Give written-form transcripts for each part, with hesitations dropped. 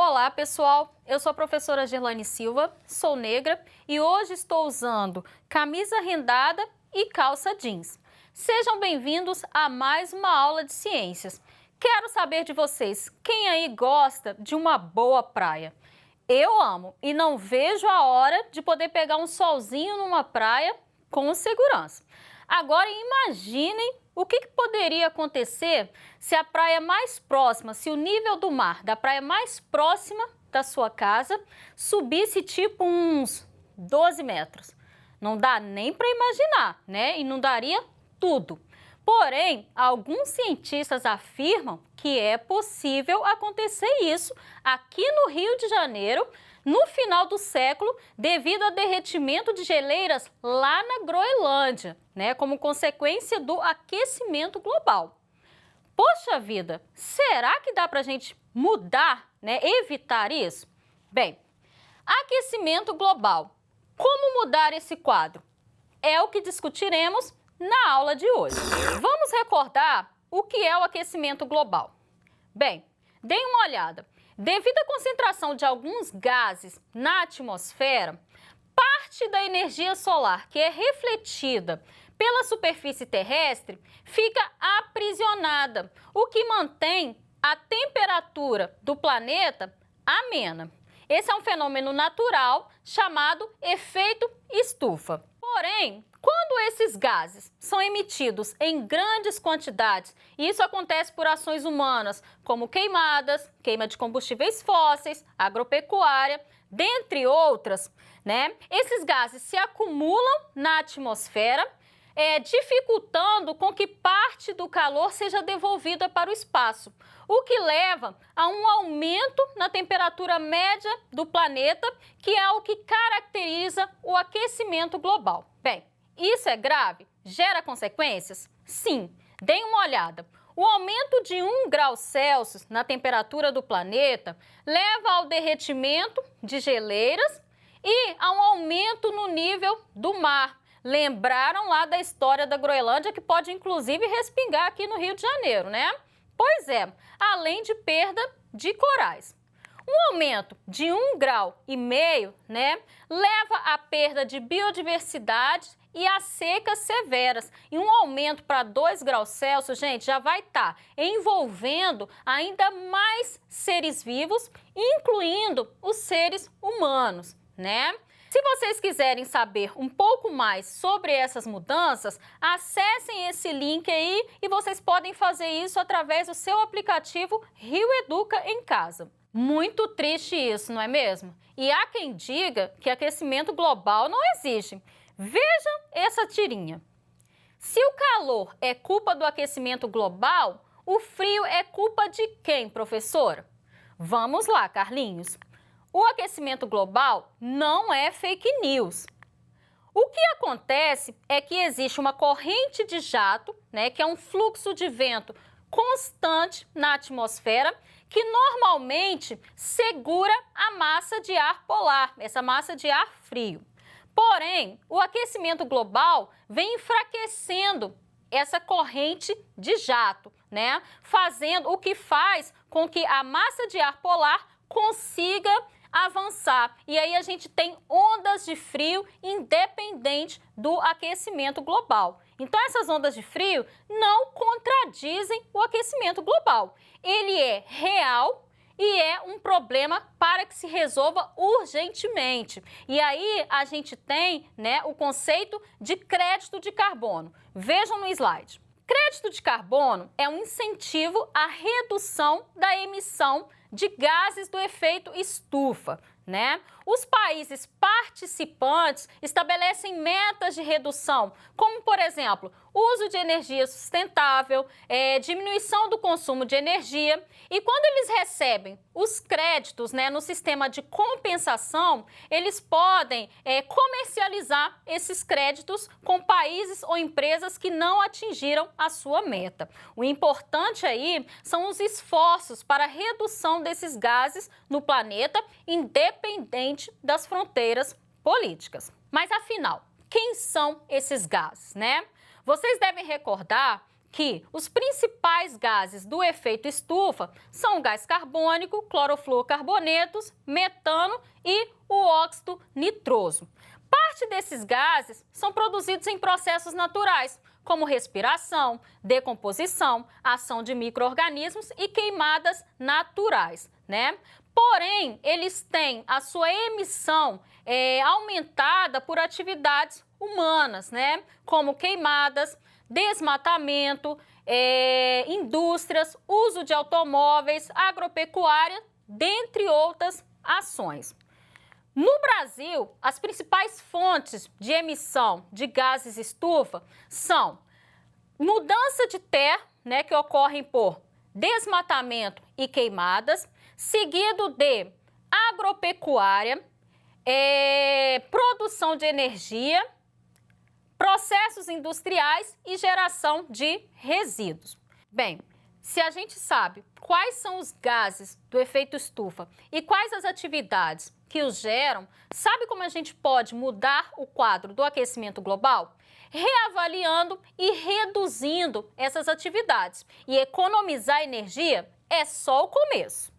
Olá, pessoal! Eu sou a professora Gerlane Silva, sou negra e hoje estou usando camisa rendada e calça jeans. Sejam bem-vindos a mais uma aula de ciências. Quero saber de vocês, quem aí gosta de uma boa praia? Eu amo e não vejo a hora de poder pegar um solzinho numa praia com segurança. Agora imaginem o que poderia acontecer se a praia mais próxima, se o nível do mar da praia mais próxima da sua casa subisse tipo uns 12 metros. Não dá nem para imaginar, né? Inundaria tudo. Porém, alguns cientistas afirmam que é possível acontecer isso aqui no Rio de Janeiro no final do século, devido ao derretimento de geleiras lá na Groenlândia, né, como consequência do aquecimento global. Poxa vida, será que dá para a gente mudar, né, evitar isso? Bem, aquecimento global. Como mudar esse quadro? É o que discutiremos na aula de hoje. Vamos recordar o que é o aquecimento global. Bem, deem uma olhada. Devido à concentração de alguns gases na atmosfera, parte da energia solar que é refletida pela superfície terrestre fica aprisionada, o que mantém a temperatura do planeta amena. Esse é um fenômeno natural chamado efeito estufa. Porém, quando esses gases são emitidos em grandes quantidades, e isso acontece por ações humanas, como queimadas, queima de combustíveis fósseis, agropecuária, dentre outras, né? Esses gases se acumulam na atmosfera, dificultando com que parte do calor seja devolvida para o espaço, o que leva a um aumento na temperatura média do planeta, que é o que caracteriza o aquecimento global. Bem, isso é grave? Gera consequências? Sim, deem uma olhada. O aumento de 1 grau Celsius na temperatura do planeta leva ao derretimento de geleiras e a um aumento no nível do mar. Lembraram lá da história da Groenlândia, que pode inclusive respingar aqui no Rio de Janeiro, né? Pois é, além de perda de corais. Um aumento de 1,5 grau, né, leva à perda de biodiversidade e a secas severas. E um aumento para 2 graus Celsius, gente, já vai estar envolvendo ainda mais seres vivos, incluindo os seres humanos, né? Se vocês quiserem saber um pouco mais sobre essas mudanças, acessem esse link aí e vocês podem fazer isso através do seu aplicativo Rio Educa em Casa. Muito triste isso, não é mesmo? E há quem diga que aquecimento global não existe. Vejam essa tirinha. Se o calor é culpa do aquecimento global, o frio é culpa de quem, professora? Vamos lá, Carlinhos. O aquecimento global não é fake news. O que acontece é que existe uma corrente de jato, né, que é um fluxo de vento constante na atmosfera, que normalmente segura a massa de ar polar, essa massa de ar frio. Porém, o aquecimento global vem enfraquecendo essa corrente de jato, né, fazendo o que faz com que a massa de ar polar consiga avançar. E aí a gente tem ondas de frio independente do aquecimento global. Então essas ondas de frio não contradizem o aquecimento global. Ele é real e é um problema para que se resolva urgentemente. E aí a gente tem, né, o conceito de crédito de carbono. Vejam no slide. Crédito de carbono é um incentivo à redução da emissão de gases do efeito estufa, né? Os países participantes estabelecem metas de redução, como, por exemplo, uso de energia sustentável, diminuição do consumo de energia. E quando eles recebem os créditos, né, no sistema de compensação, eles podem comercializar esses créditos com países ou empresas que não atingiram a sua meta. O importante aí são os esforços para a redução desses gases no planeta, independente das fronteiras políticas. Mas afinal, quem são esses gases, né? Vocês devem recordar que os principais gases do efeito estufa são o gás carbônico, clorofluorcarbonetos, metano e o óxido nitroso. Parte desses gases são produzidos em processos naturais, como respiração, decomposição, ação de micro-organismos e queimadas naturais, né? Porém, eles têm a sua emissão aumentada por atividades humanas, né? Como queimadas, desmatamento, indústrias, uso de automóveis, agropecuária, dentre outras ações. No Brasil, as principais fontes de emissão de gases estufa são mudança de terra, né, que ocorrem por desmatamento e queimadas, seguido de agropecuária, produção de energia, processos industriais e geração de resíduos. Bem, se a gente sabe quais são os gases do efeito estufa e quais as atividades que os geram, sabe como a gente pode mudar o quadro do aquecimento global? Reavaliando e reduzindo essas atividades. E economizar energia é só o começo.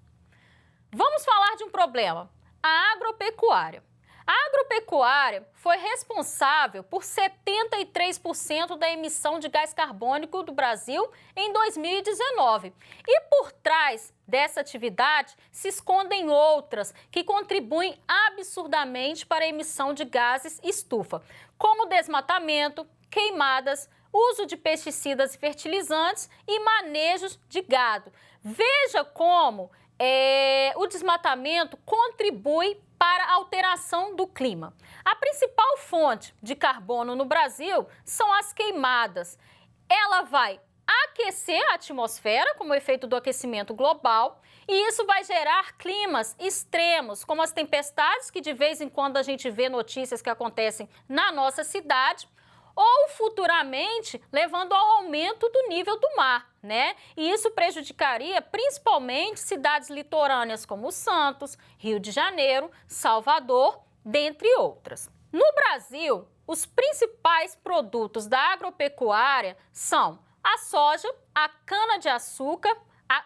Vamos falar de um problema, a agropecuária. A agropecuária foi responsável por 73% da emissão de gás carbônico do Brasil em 2019. E por trás dessa atividade se escondem outras que contribuem absurdamente para a emissão de gases estufa, como desmatamento, queimadas, uso de pesticidas e fertilizantes e manejos de gado. Veja como o desmatamento contribui para a alteração do clima. A principal fonte de carbono no Brasil são as queimadas. Ela vai aquecer a atmosfera, como efeito do aquecimento global, e isso vai gerar climas extremos, como as tempestades, que de vez em quando a gente vê notícias que acontecem na nossa cidade, ou futuramente levando ao aumento do nível do mar, né? E isso prejudicaria principalmente cidades litorâneas como Santos, Rio de Janeiro, Salvador, dentre outras. No Brasil, os principais produtos da agropecuária são a soja, a cana-de-açúcar,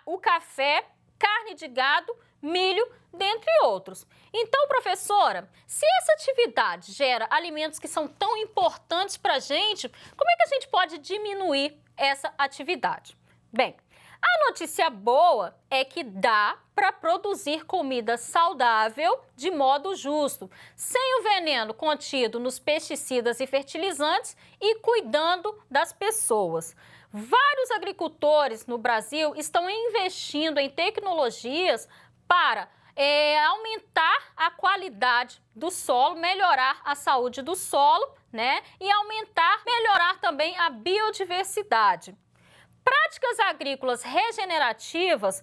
o café, carne de gado, milho, dentre outros. Então, professora, se essa atividade gera alimentos que são tão importantes para a gente, como é que a gente pode diminuir essa atividade? Bem, a notícia boa é que dá para produzir comida saudável de modo justo, sem o veneno contido nos pesticidas e fertilizantes e cuidando das pessoas. Vários agricultores no Brasil estão investindo em tecnologias para aumentar a qualidade do solo, melhorar a saúde do solo, né? E melhorar também a biodiversidade. Práticas agrícolas regenerativas,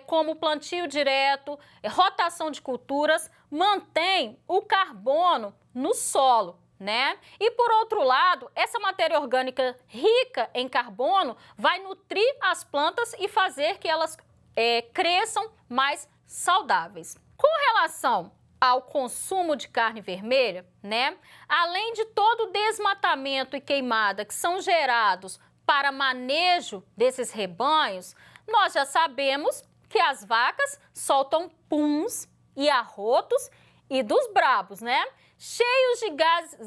como plantio direto, rotação de culturas, mantém o carbono no solo, né? E por outro lado, essa matéria orgânica rica em carbono vai nutrir as plantas e fazer que elas cresçam mais saudáveis. Com relação ao consumo de carne vermelha, né? Além de todo o desmatamento e queimada que são gerados para manejo desses rebanhos, nós já sabemos que as vacas soltam puns e arrotos e dos brabos, né? Cheios de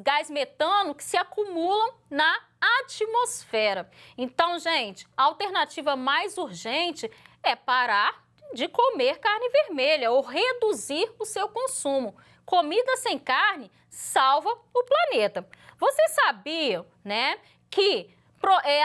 gás metano que se acumulam na atmosfera. Então, gente, a alternativa mais urgente é parar de comer carne vermelha ou reduzir o seu consumo. Comida sem carne salva o planeta. Vocês sabiam, né, que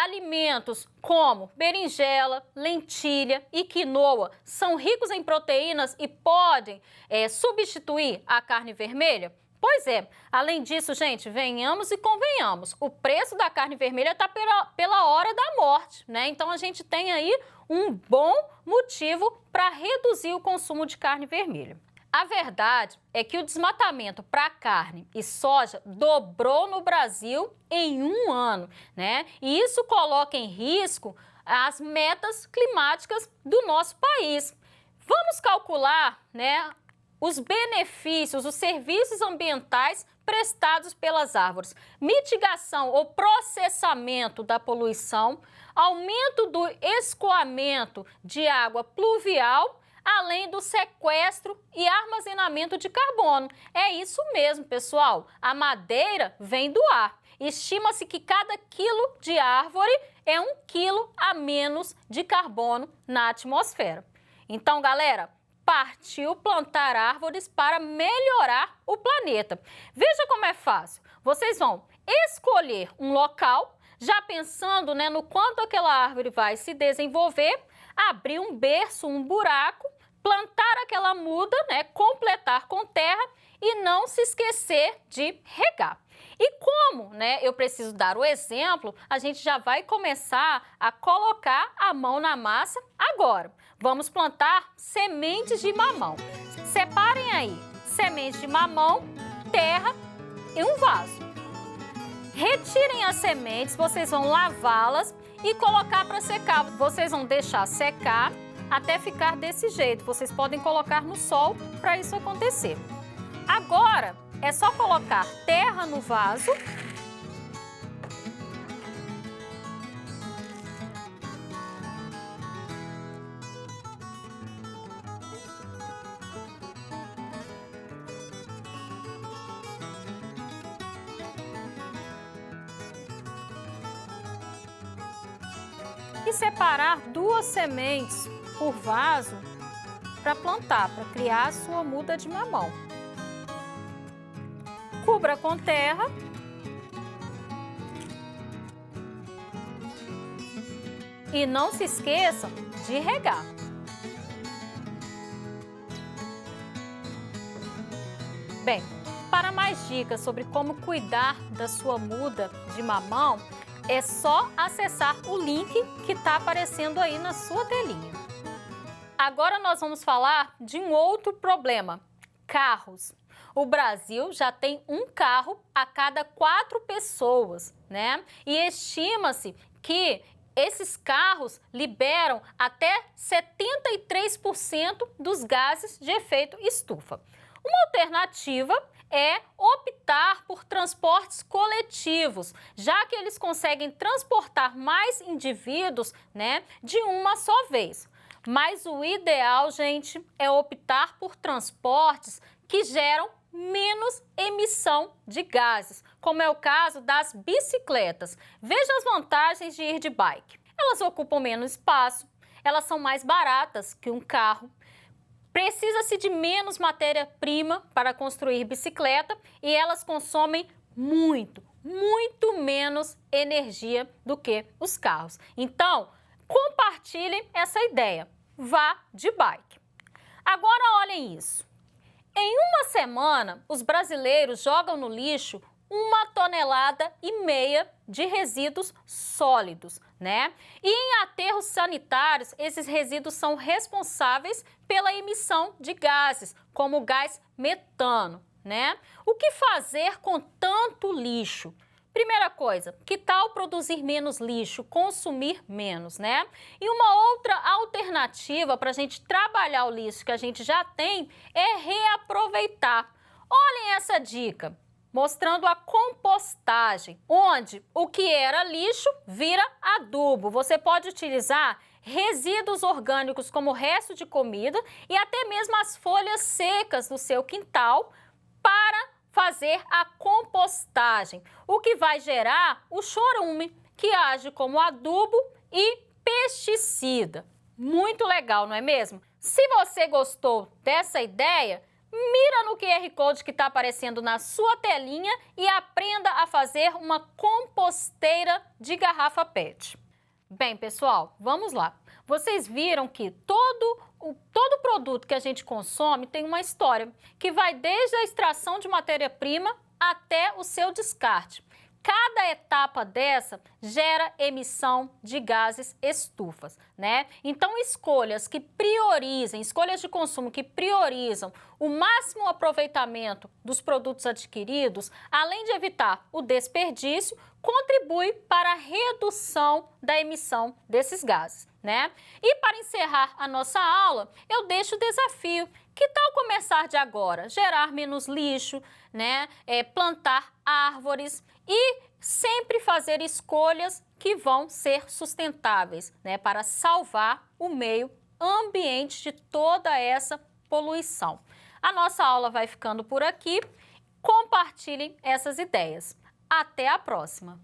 alimentos como berinjela, lentilha e quinoa são ricos em proteínas e podem substituir a carne vermelha? Pois é, além disso, gente, venhamos e convenhamos, o preço da carne vermelha está pela hora da morte, né? Então a gente tem aí um bom motivo para reduzir o consumo de carne vermelha. A verdade é que o desmatamento para carne e soja dobrou no Brasil em um ano, né? E isso coloca em risco as metas climáticas do nosso país. Vamos calcular, né, os benefícios, os serviços ambientais prestados pelas árvores, mitigação ou processamento da poluição, aumento do escoamento de água pluvial, além do sequestro e armazenamento de carbono. É isso mesmo, pessoal. A madeira vem do ar. Estima-se que cada quilo de árvore é 1 quilo a menos de carbono na atmosfera. Então, galera, partiu plantar árvores para melhorar o planeta. Veja como é fácil. Vocês vão escolher um local, já pensando, né, no quanto aquela árvore vai se desenvolver, abrir um berço, um buraco, plantar aquela muda, né, completar com terra e não se esquecer de regar. E como, né, eu preciso dar o exemplo, a gente já vai começar a colocar a mão na massa agora. Vamos plantar sementes de mamão. Separem aí sementes de mamão, terra e um vaso. Retirem as sementes, vocês vão lavá-las e colocar para secar. Vocês vão deixar secar até ficar desse jeito. Vocês podem colocar no sol para isso acontecer. Agora, é só colocar terra no vaso. E separar 2 sementes por vaso para plantar, para criar a sua muda de mamão. Cubra com terra. E não se esqueçam de regar. Bem, para mais dicas sobre como cuidar da sua muda de mamão, é só acessar o link que está aparecendo aí na sua telinha. Agora nós vamos falar de um outro problema: carros. O Brasil já tem um carro a cada 4 pessoas, né? E estima-se que esses carros liberam até 73% dos gases de efeito estufa. Uma alternativa é optar por transportes coletivos, já que eles conseguem transportar mais indivíduos, né, de uma só vez. Mas o ideal, gente, é optar por transportes que geram menos emissão de gases, como é o caso das bicicletas. Veja as vantagens de ir de bike. Elas ocupam menos espaço, elas são mais baratas que um carro, precisa-se de menos matéria-prima para construir bicicleta e elas consomem muito menos energia do que os carros. Então, compartilhem essa ideia. Vá de bike. Agora, olhem isso. Em uma semana, os brasileiros jogam no lixo 1,5 tonelada de resíduos sólidos, né? E em aterros sanitários, esses resíduos são responsáveis pela emissão de gases, como o gás metano, né? O que fazer com tanto lixo? Primeira coisa, que tal produzir menos lixo, consumir menos, né? E uma outra alternativa para a gente trabalhar o lixo que a gente já tem é reaproveitar. Olhem essa dica, mostrando a compostagem, onde o que era lixo vira adubo. Você pode utilizar resíduos orgânicos como resto de comida e até mesmo as folhas secas do seu quintal para fazer a compostagem, o que vai gerar o chorume, que age como adubo e pesticida. Muito legal, não é mesmo? Se você gostou dessa ideia, mira no QR Code que está aparecendo na sua telinha e aprenda a fazer uma composteira de garrafa PET. Bem, pessoal, vamos lá. Vocês viram que todo produto que a gente consome tem uma história, que vai desde a extração de matéria-prima até o seu descarte. Cada etapa dessa gera emissão de gases estufas, né? Então, escolhas de consumo que priorizam o máximo aproveitamento dos produtos adquiridos, além de evitar o desperdício, contribui para a redução da emissão desses gases, né? E para encerrar a nossa aula, eu deixo o desafio. Que tal começar de agora? Gerar menos lixo, né? Plantar árvores e sempre fazer escolhas que vão ser sustentáveis, né? Para salvar o meio ambiente de toda essa poluição. A nossa aula vai ficando por aqui. Compartilhem essas ideias. Até a próxima!